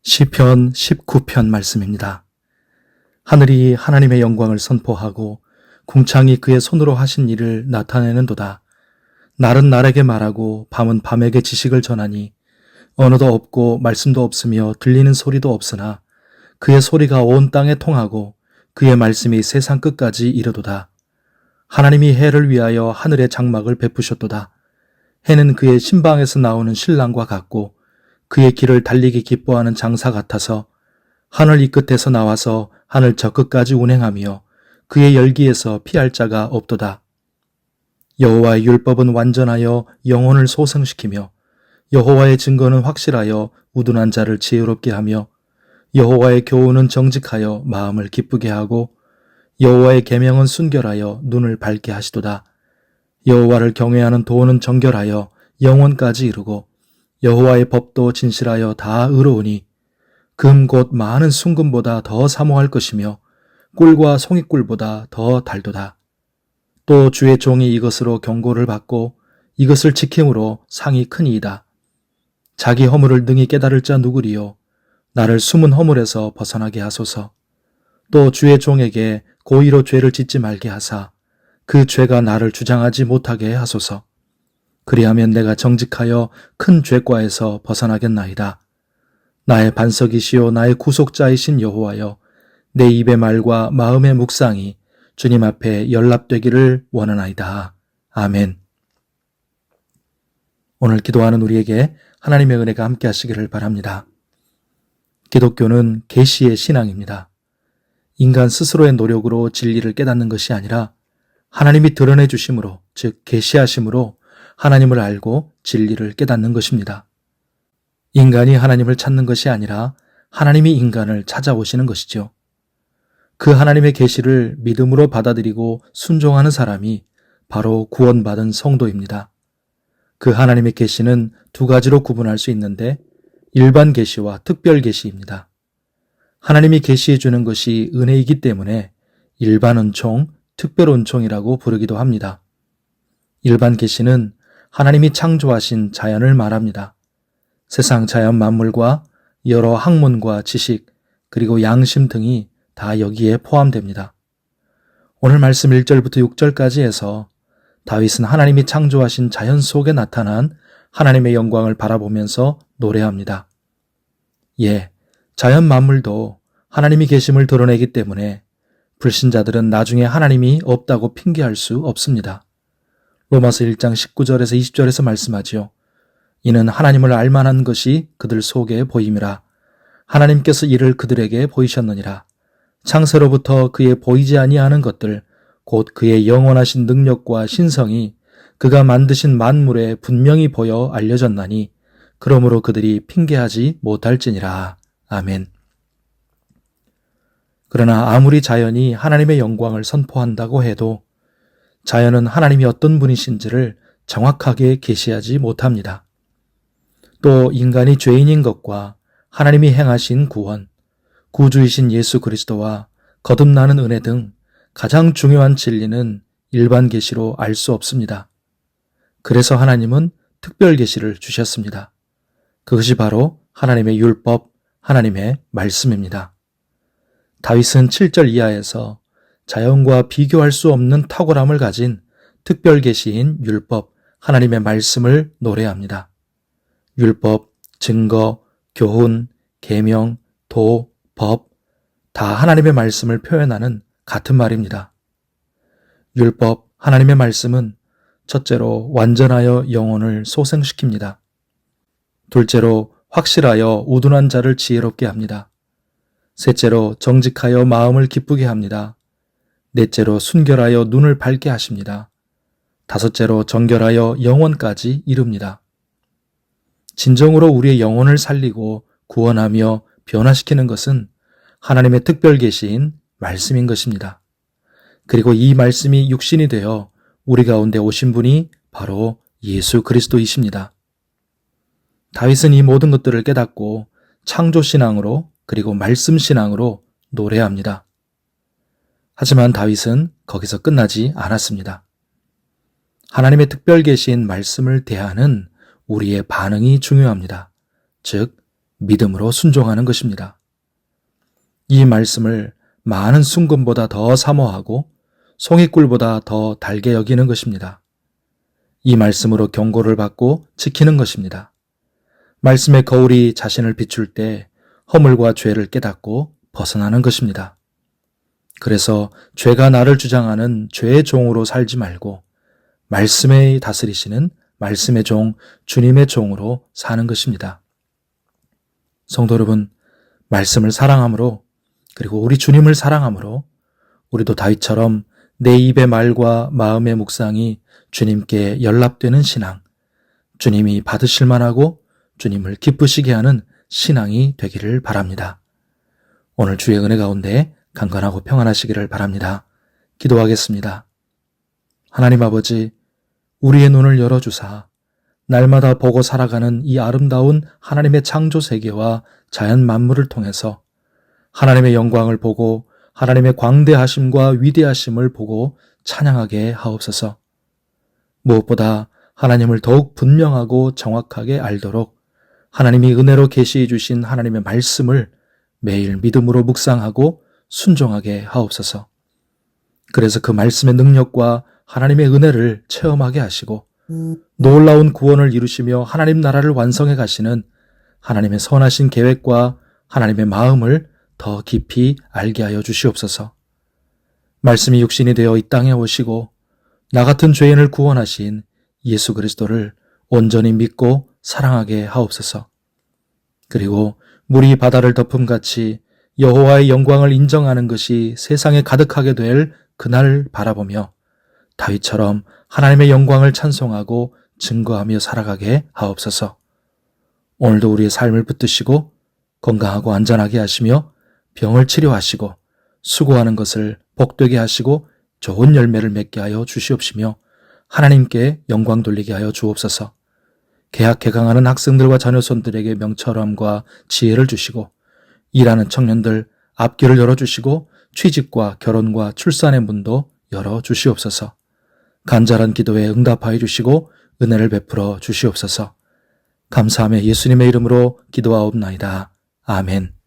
시편 19편 말씀입니다. 하늘이 하나님의 영광을 선포하고 궁창이 그의 손으로 하신 일을 나타내는도다. 날은 날에게 말하고 밤은 밤에게 지식을 전하니 언어도 없고 말씀도 없으며 들리는 소리도 없으나 그의 소리가 온 땅에 통하고 그의 말씀이 세상 끝까지 이르도다. 하나님이 해를 위하여 하늘의 장막을 베푸셨도다. 해는 그의 신방에서 나오는 신랑과 같고 그의 길을 달리기 기뻐하는 장사 같아서 하늘 이 끝에서 나와서 하늘 저 끝까지 운행하며 그의 열기에서 피할 자가 없도다. 여호와의 율법은 완전하여 영혼을 소생시키며 여호와의 증거는 확실하여 우둔한 자를 지혜롭게 하며 여호와의 교훈은 정직하여 마음을 기쁘게 하고 여호와의 계명은 순결하여 눈을 밝게 하시도다. 여호와를 경외하는 도는 정결하여 영원까지 이르고 여호와의 법도 진실하여 다 의로우니 금 곧 많은 순금보다 더 사모할 것이며 꿀과 송이꿀보다 더 달도다. 또 주의 종이 이것으로 경고를 받고 이것을 지킴으로 상이 크니이다. 자기 허물을 능히 깨달을 자 누구리요? 나를 숨은 허물에서 벗어나게 하소서. 또 주의 종에게 고의로 죄를 짓지 말게 하사 그 죄가 나를 주장하지 못하게 하소서. 그리하면 내가 정직하여 큰 죄과에서 벗어나겠나이다. 나의 반석이시요 나의 구속자이신 여호와여, 내 입의 말과 마음의 묵상이 주님 앞에 연락되기를 원하나이다. 아멘. 오늘 기도하는 우리에게 하나님의 은혜가 함께 하시기를 바랍니다. 기독교는 계시의 신앙입니다. 인간 스스로의 노력으로 진리를 깨닫는 것이 아니라 하나님이 드러내 주심으로, 즉 계시하심으로 하나님을 알고 진리를 깨닫는 것입니다. 인간이 하나님을 찾는 것이 아니라 하나님이 인간을 찾아오시는 것이죠. 그 하나님의 계시를 믿음으로 받아들이고 순종하는 사람이 바로 구원받은 성도입니다. 그 하나님의 계시는 두 가지로 구분할 수 있는데 일반 계시와 특별 계시입니다. 하나님이 계시해 주는 것이 은혜이기 때문에 일반 은총, 특별 은총이라고 부르기도 합니다. 일반 계시는 하나님이 창조하신 자연을 말합니다. 세상 자연 만물과 여러 학문과 지식, 그리고 양심 등이 다 여기에 포함됩니다. 오늘 말씀 1절부터 6절까지 해서 다윗은 하나님이 창조하신 자연 속에 나타난 하나님의 영광을 바라보면서 노래합니다. 예, 자연 만물도 하나님이 계심을 드러내기 때문에 불신자들은 나중에 하나님이 없다고 핑계할 수 없습니다. 로마서 1장 19절에서 20절에서 말씀하지요. 이는 하나님을 알만한 것이 그들 속에 보임이라. 하나님께서 이를 그들에게 보이셨느니라. 창세로부터 그의 보이지 아니하는 것들, 곧 그의 영원하신 능력과 신성이 그가 만드신 만물에 분명히 보여 알려졌나니 그러므로 그들이 핑계하지 못할지니라. 아멘. 그러나 아무리 자연이 하나님의 영광을 선포한다고 해도 자연은 하나님이 어떤 분이신지를 정확하게 계시하지 못합니다. 또 인간이 죄인인 것과 하나님이 행하신 구원, 구주이신 예수 그리스도와 거듭나는 은혜 등 가장 중요한 진리는 일반 계시로 알 수 없습니다. 그래서 하나님은 특별 계시를 주셨습니다. 그것이 바로 하나님의 율법, 하나님의 말씀입니다. 다윗은 7절 이하에서 자연과 비교할 수 없는 탁월함을 가진 특별 계시인 율법, 하나님의 말씀을 노래합니다. 율법, 증거, 교훈, 계명, 도, 법, 다 하나님의 말씀을 표현하는 같은 말입니다. 율법, 하나님의 말씀은 첫째로 완전하여 영혼을 소생시킵니다. 둘째로 확실하여 우둔한 자를 지혜롭게 합니다. 셋째로 정직하여 마음을 기쁘게 합니다. 넷째로 순결하여 눈을 밝게 하십니다. 다섯째로 정결하여 영원까지 이룹니다. 진정으로 우리의 영혼을 살리고 구원하며 변화시키는 것은 하나님의 특별 계시인 말씀인 것입니다. 그리고 이 말씀이 육신이 되어 우리 가운데 오신 분이 바로 예수 그리스도이십니다. 다윗은 이 모든 것들을 깨닫고 창조신앙으로 그리고 말씀신앙으로 노래합니다. 하지만 다윗은 거기서 끝나지 않았습니다. 하나님의 특별 계시인 말씀을 대하는 우리의 반응이 중요합니다. 즉, 믿음으로 순종하는 것입니다. 이 말씀을 많은 순금보다 더 사모하고 송이꿀보다 더 달게 여기는 것입니다. 이 말씀으로 경고를 받고 지키는 것입니다. 말씀의 거울이 자신을 비출 때 허물과 죄를 깨닫고 벗어나는 것입니다. 그래서 죄가 나를 주장하는 죄의 종으로 살지 말고 말씀에 다스리시는 말씀의 종, 주님의 종으로 사는 것입니다. 성도 여러분, 말씀을 사랑함으로 그리고 우리 주님을 사랑함으로 우리도 다윗처럼 내 입의 말과 마음의 묵상이 주님께 연락되는 신앙, 주님이 받으실 만하고 주님을 기쁘시게 하는 신앙이 되기를 바랍니다. 오늘 주의 은혜 가운데 강건하고 평안하시기를 바랍니다. 기도하겠습니다. 하나님 아버지, 우리의 눈을 열어주사 날마다 보고 살아가는 이 아름다운 하나님의 창조 세계와 자연 만물을 통해서 하나님의 영광을 보고 하나님의 광대하심과 위대하심을 보고 찬양하게 하옵소서. 무엇보다 하나님을 더욱 분명하고 정확하게 알도록 하나님이 은혜로 계시해 주신 하나님의 말씀을 매일 믿음으로 묵상하고 순종하게 하옵소서. 그래서 그 말씀의 능력과 하나님의 은혜를 체험하게 하시고 놀라운 구원을 이루시며 하나님 나라를 완성해 가시는 하나님의 선하신 계획과 하나님의 마음을 더 깊이 알게 하여 주시옵소서. 말씀이 육신이 되어 이 땅에 오시고 나 같은 죄인을 구원하신 예수 그리스도를 온전히 믿고 사랑하게 하옵소서. 그리고 물이 바다를 덮음같이 여호와의 영광을 인정하는 것이 세상에 가득하게 될 그날을 바라보며 다윗처럼 하나님의 영광을 찬송하고 증거하며 살아가게 하옵소서. 오늘도 우리의 삶을 붙드시고 건강하고 안전하게 하시며 병을 치료하시고 수고하는 것을 복되게 하시고 좋은 열매를 맺게 하여 주시옵시며 하나님께 영광 돌리게 하여 주옵소서. 개학 개강하는 학생들과 자녀손들에게 명철함과 지혜를 주시고 일하는 청년들 앞길을 열어주시고 취직과 결혼과 출산의 문도 열어주시옵소서. 간절한 기도에 응답하여 주시고 은혜를 베풀어 주시옵소서. 감사하며 예수님의 이름으로 기도하옵나이다. 아멘.